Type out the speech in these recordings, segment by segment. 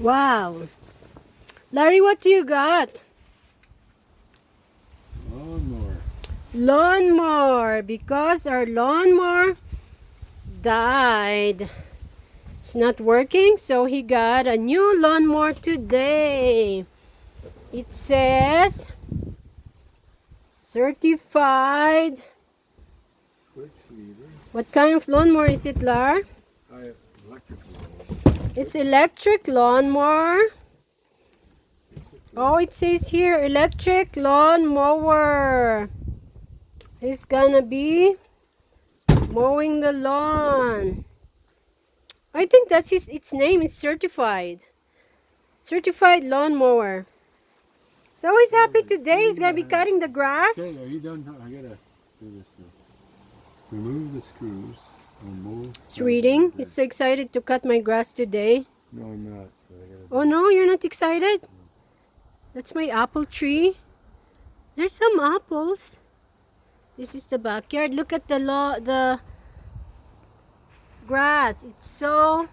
Wow. Larry, what do you got? Lawnmower. Lawnmower, because our lawnmower died. It's not working, so he got a new lawnmower today. It says certified. Switch leader. What kind of lawnmower is it, Lar? Electric lawnmower. It's electric lawnmower. Oh, it says here electric lawnmower. It's gonna be mowing the lawn. I think that's its name is certified. Certified lawnmower. So he's happy today. He's gonna be cutting the grass. Okay, are you done? I gotta do this now. Remove the screws and move. It's reading. He's so excited to cut my grass today. No, I'm not. Oh no, you're not excited? That's my apple tree. There's some apples. This is the backyard. Look at the grass. It's so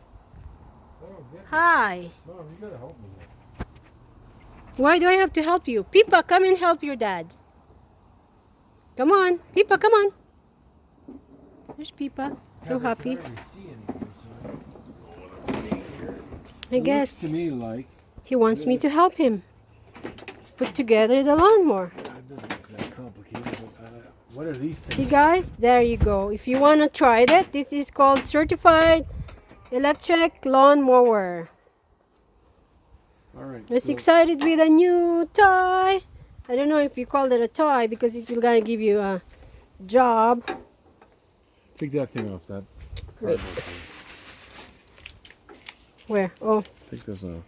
high. Mom, you gotta help me here. Why do I have to help you? Pipa, come and help your dad. Come on. Pipa, come on. There's Pipa. So happy. I guess To me, like he wants me to help him put together the lawnmower. that doesn't look that complicated. But, what are these things? See guys, there you go. If you want to try that, this is called certified electric lawnmower. All right. It's excited with a new toy. I don't know if you call it a toy because it will gonna give you a job. Take that thing off. That. Wait. Where? Oh, Take this off.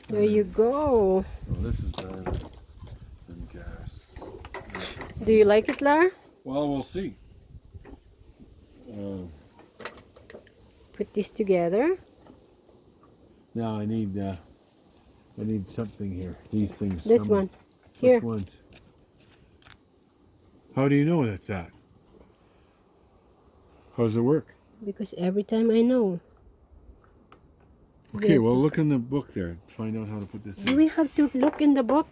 there you go. Oh, this is better than gas. Do you like it, Lara? Well, we'll see. Put this together. Now I need something here. These things. This one. Here. Which ones? How do you know that's that? How does it work? Because every time I know. Okay, well look in the book there. Find out how to put this in. Do we have to look in the book?